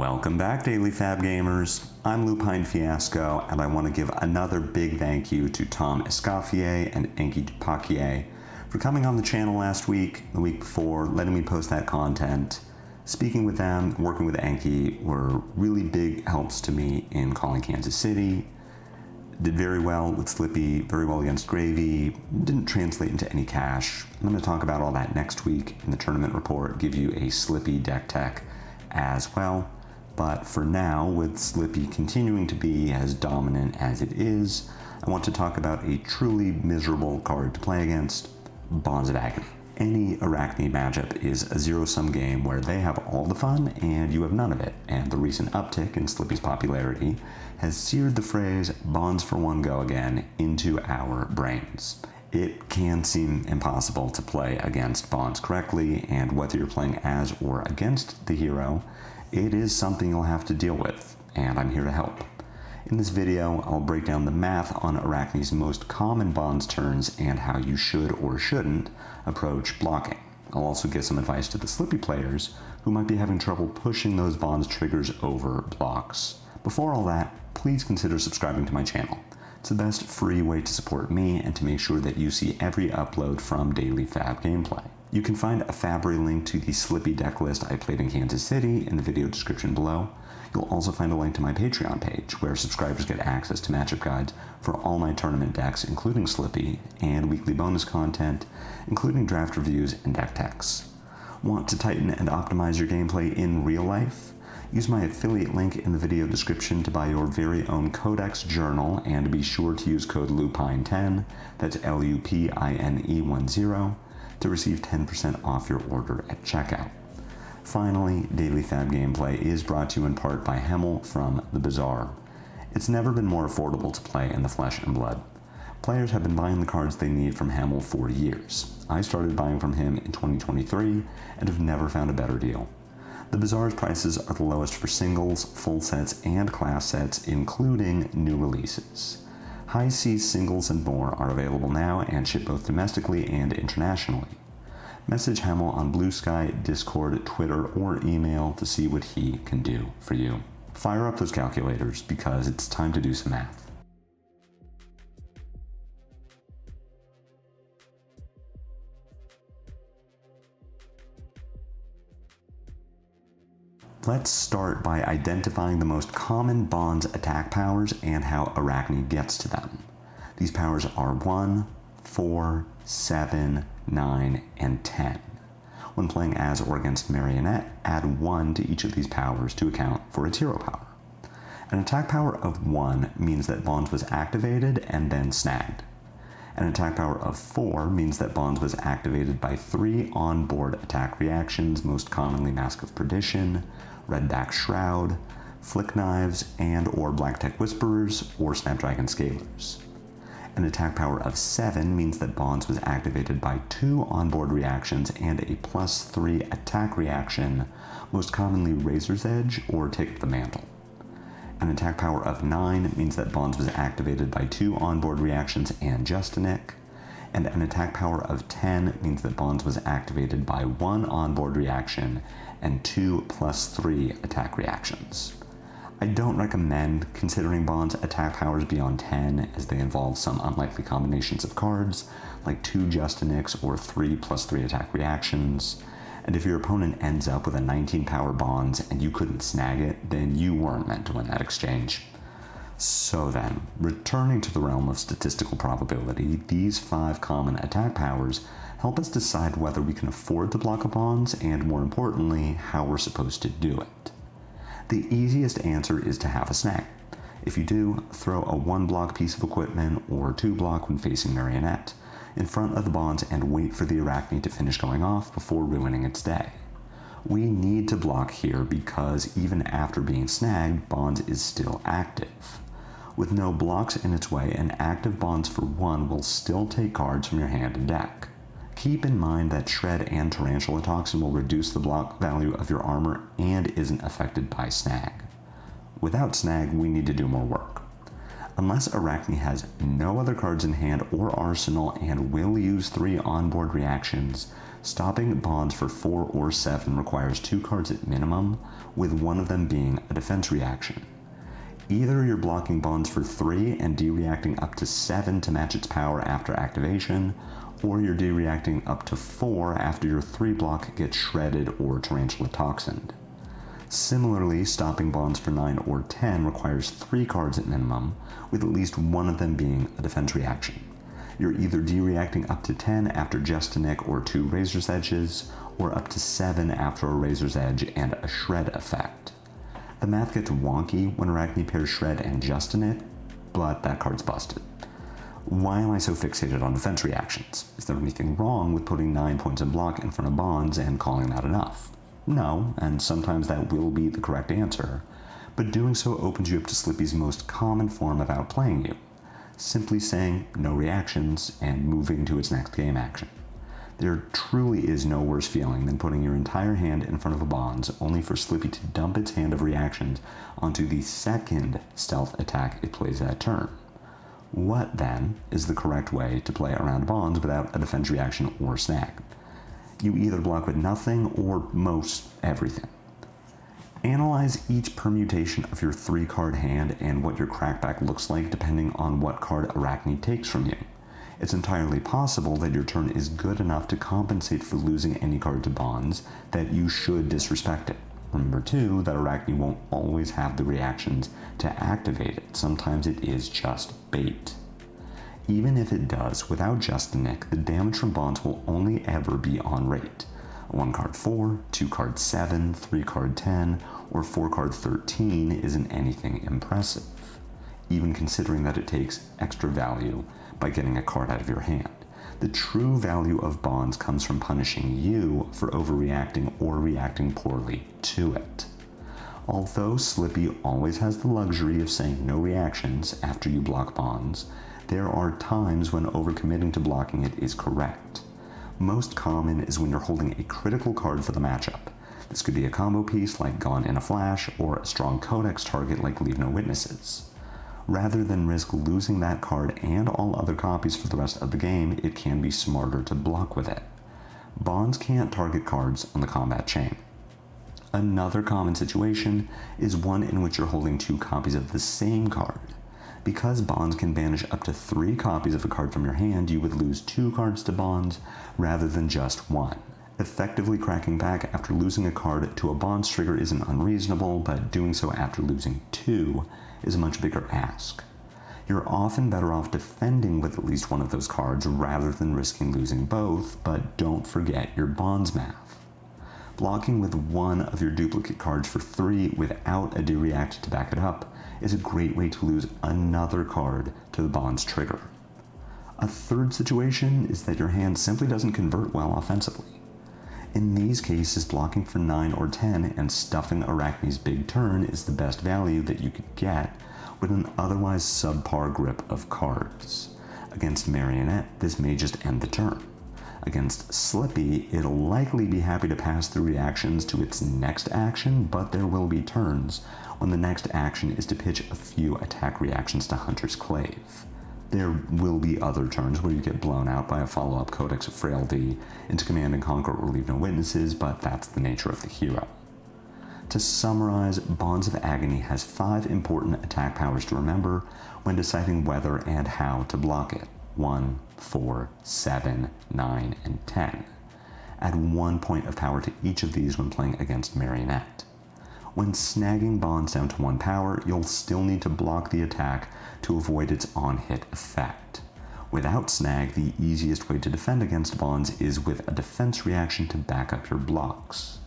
Welcome back, Daily Fab Gamers. I'm Lupinefiasco, and I want to give another big thank you to Tom Escoffier and Enki Dupaquier for coming on the channel last week, the week before, letting me post that content. Speaking with them, working with Enki were really big helps to me in calling Kansas City. Did very well with Slippy, very well against Gravy, didn't translate into any cash. I'm going to talk about all that next week in the tournament report, give you a Slippy deck tech as well. But for now, with Slippy continuing to be as dominant as it is, I want to talk about a truly miserable card to play against, Bonds of Agony. Any Arachne matchup is a zero-sum game where they have all the fun and you have none of it, and the recent uptick in Slippy's popularity has seared the phrase "Bonds for one go again" into our brains. It can seem impossible to play against Bonds correctly, and whether you're playing as or against the hero, it is something you'll have to deal with, and I'm here to help. In this video, I'll break down the math on Arachne's most common Bonds turns and how you should or shouldn't approach blocking. I'll also give some advice to the Slippy players who might be having trouble pushing those Bonds triggers over blocks. Before all that, please consider subscribing to my channel. It's the best free way to support me and to make sure that you see every upload from Daily Fab Gameplay. You can find a Fabry link to the Slippy deck list I played in Kansas City in the video description below. You'll also find a link to my Patreon page, where subscribers get access to matchup guides for all my tournament decks, including Slippy, and weekly bonus content, including draft reviews and deck techs. Want to tighten and optimize your gameplay in real life? Use my affiliate link in the video description to buy your very own Codex journal, and be sure to use code LUPINE10, that's LUPINE10, to receive 10% off your order at checkout. Finally, Daily Fab Gameplay is brought to you in part by Hemel from The Bazaar. It's never been more affordable to play in the flesh and blood. Players have been buying the cards they need from Hemel for years. I started buying from him in 2023 and have never found a better deal. The Bazaar's prices are the lowest for singles, full sets, and class sets, including new releases. High C singles and more are available now and ship both domestically and internationally. Message Hemel on Blue Sky, Discord, Twitter, or email to see what he can do for you. Fire up those calculators, because it's time to do some math. Let's start by identifying the most common Bonds attack powers and how Arachne gets to them. These powers are 1, 4, 7, 9, and 10. When playing as or against Marionette, add 1 to each of these powers to account for its hero power. An attack power of 1 means that Bonds was activated and then snagged. An attack power of 4 means that Bonds was activated by 3 on-board attack reactions, most commonly Mask of Perdition, Redback Shroud, Flick Knives, and or Black Tech Whisperers, or Snapdragon Scalers. An attack power of 7 means that Bonds was activated by 2 onboard reactions and a +3 attack reaction, most commonly Razor's Edge or Take the Mantle. An attack power of 9 means that Bonds was activated by 2 onboard reactions and Justinic, and an attack power of 10 means that Bonds was activated by 1 onboard reaction and 2 +3 attack reactions. I don't recommend considering Bonds attack powers beyond 10, as they involve some unlikely combinations of cards, like 2 Justinics or 3 +3 attack reactions. And if your opponent ends up with a 19 power Bonds and you couldn't snag it, then you weren't meant to win that exchange. So then, returning to the realm of statistical probability, these 5 common attack powers help us decide whether we can afford to block a Bonds, and more importantly, how we're supposed to do it. The easiest answer is to have a snag. If you do, throw a 1-block piece of equipment, or 2-block when facing Marionette, in front of the Bonds and wait for the Arachne to finish going off before ruining its day. We need to block here because even after being snagged, Bonds is still active. With no blocks in its way, an active Bonds for 1 will still take cards from your hand and deck. Keep in mind that Shred and Tarantula Toxin will reduce the block value of your armor and isn't affected by snag. Without snag, we need to do more work. Unless Arachne has no other cards in hand or arsenal and will use 3 onboard reactions, Stopping bonds for 4 or 7 requires 2 cards at minimum, with one of them being a defense reaction. Either you're blocking bonds for 3 and D-reacting up to 7 to match its power after activation, or you're D-reacting up to 4 after your 3 block gets shredded or tarantula toxined. Similarly, stopping bonds for 9 or 10 requires 3 cards at minimum, with at least one of them being a defense reaction. You're either D-reacting up to 10 after Just a Nick or 2 Razor's Edges, or up to 7 after a Razor's Edge and a Shred effect. The math gets wonky when Arachne pairs Shred and Just a Nick, but that card's busted. Why am I so fixated on defense reactions? Is there anything wrong with putting 9 points in block in front of bonds and calling that enough? No, and sometimes that will be the correct answer, but doing so opens you up to Slippy's most common form of outplaying you, simply saying no reactions and moving to its next game action. There truly is no worse feeling than putting your entire hand in front of a bonds only for Slippy to dump its hand of reactions onto the second stealth attack it plays that turn. What, then, is the correct way to play around bonds without a defense reaction or snag? You either block with nothing or most everything. Analyze each permutation of your 3-card hand and what your crackback looks like depending on what card Arachne takes from you. It's entirely possible that your turn is good enough to compensate for losing any card to bonds that you should disrespect it. Remember too that Arachne won't always have the reactions to activate it. Sometimes it is just bait. Even if it does, without Just a Nick, the damage from bonds will only ever be on rate. A 1-card 4, 2-card 7, 3-card 10, or 4-card 13 isn't anything impressive, even considering that it takes extra value by getting a card out of your hand. The true value of bonds comes from punishing you for overreacting or reacting poorly to it. Although Slippy always has the luxury of saying no reactions after you block bonds, there are times when overcommitting to blocking it is correct. Most common is when you're holding a critical card for the matchup. This could be a combo piece like Gone in a Flash, or a strong codex target like Leave No Witnesses. Rather than risk losing that card and all other copies for the rest of the game, it can be smarter to block with it. Bonds can't target cards on the combat chain. Another common situation is one in which you're holding 2 copies of the same card. Because bonds can banish up to 3 copies of a card from your hand, you would lose 2 cards to bonds rather than just 1. Effectively cracking back after losing a card to a bonds trigger isn't unreasonable, but doing so after losing 2 is a much bigger ask. You're often better off defending with at least one of those cards rather than risking losing both, but don't forget your bonds math. Blocking with one of your duplicate cards for 3 without a D-react to back it up is a great way to lose another card to the bonds trigger. A third situation is that your hand simply doesn't convert well offensively. In these cases, blocking for 9 or 10 and stuffing Arachne's big turn is the best value that you could get with an otherwise subpar grip of cards. Against Marionette, this may just end the turn. Against Slippy, it'll likely be happy to pass through reactions to its next action, but there will be turns when the next action is to pitch a few attack reactions to Hunter's Clave. There will be other turns where you get blown out by a follow-up Codex of Frailty into Command and Conquer or Leave No Witnesses, but that's the nature of the hero. To summarize, Bonds of Agony has 5 important attack powers to remember when deciding whether and how to block it. 1, 4, 7, 9, and 10. Add 1 point of power to each of these when playing against Marionette. When snagging bonds down to 1 power, you'll still need to block the attack to avoid its on-hit effect. Without snag, the easiest way to defend against bonds is with a defense reaction to back up your blocks.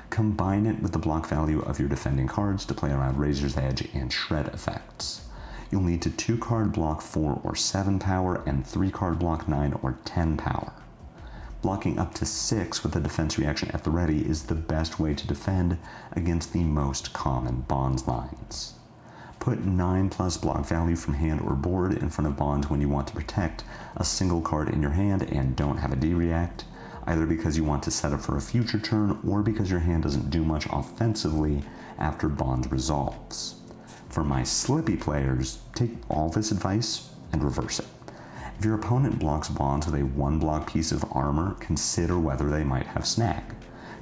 Combine it with the block value of your defending cards to play around Razor's Edge and Shred effects. You'll need to 2-card block 4 or 7 power and 3-card block 9 or 10 power. Blocking up to 6 with a defense reaction at the ready is the best way to defend against the most common bonds lines. Put 9+ block value from hand or board in front of bonds when you want to protect a single card in your hand and don't have a D-react, either because you want to set up for a future turn or because your hand doesn't do much offensively after bonds resolves. For my Slippy players, take all this advice and reverse it. If your opponent blocks bonds with a 1-block piece of armor, consider whether they might have snag.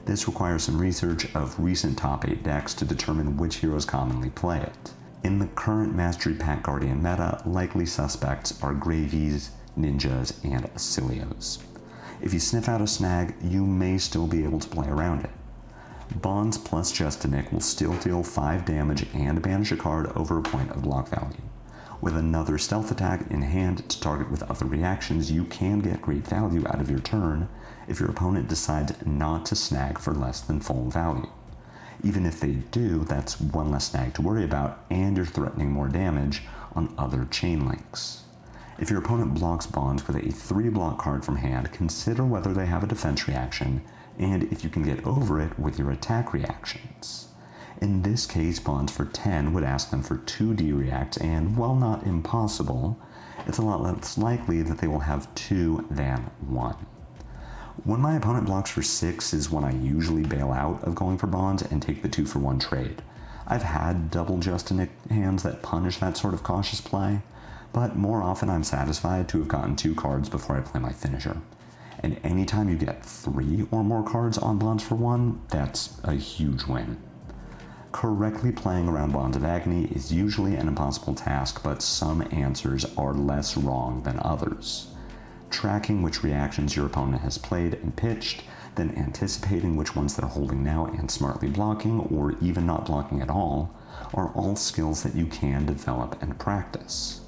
This requires some research of recent top 8 decks to determine which heroes commonly play it. In the current Mastery Pack Guardian meta, likely suspects are Gravies, Ninjas, and Asilios. If you sniff out a snag, you may still be able to play around it. Bonds plus Justinic will still deal 5 damage and banish a card over a point of block value. With another stealth attack in hand to target with other reactions, you can get great value out of your turn if your opponent decides not to snag for less than full value. Even if they do, that's one less snag to worry about, and you're threatening more damage on other chain links. If your opponent blocks bonds with a 3-block card from hand, consider whether they have a defense reaction, and if you can get over it with your attack reactions. In this case, bonds for 10 would ask them for 2D reacts, and while not impossible, it's a lot less likely that they will have 2 than 1. When my opponent blocks for 6 is when I usually bail out of going for bonds and take the 2-for-1 trade. I've had double Justinic hands that punish that sort of cautious play, but more often I'm satisfied to have gotten 2 cards before I play my finisher. And anytime you get 3 or more cards on bonds for 1, that's a huge win. Correctly playing around Bonds of Agony is usually an impossible task, but some answers are less wrong than others. Tracking which reactions your opponent has played and pitched, then anticipating which ones they're holding now and smartly blocking, or even not blocking at all, are all skills that you can develop and practice.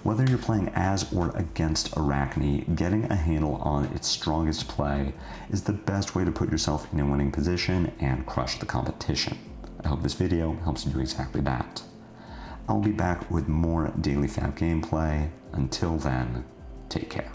Whether you're playing as or against Arachne, getting a handle on its strongest play is the best way to put yourself in a winning position and crush the competition. I hope this video helps you do exactly that. I'll be back with more Daily Fab gameplay. Until then, take care.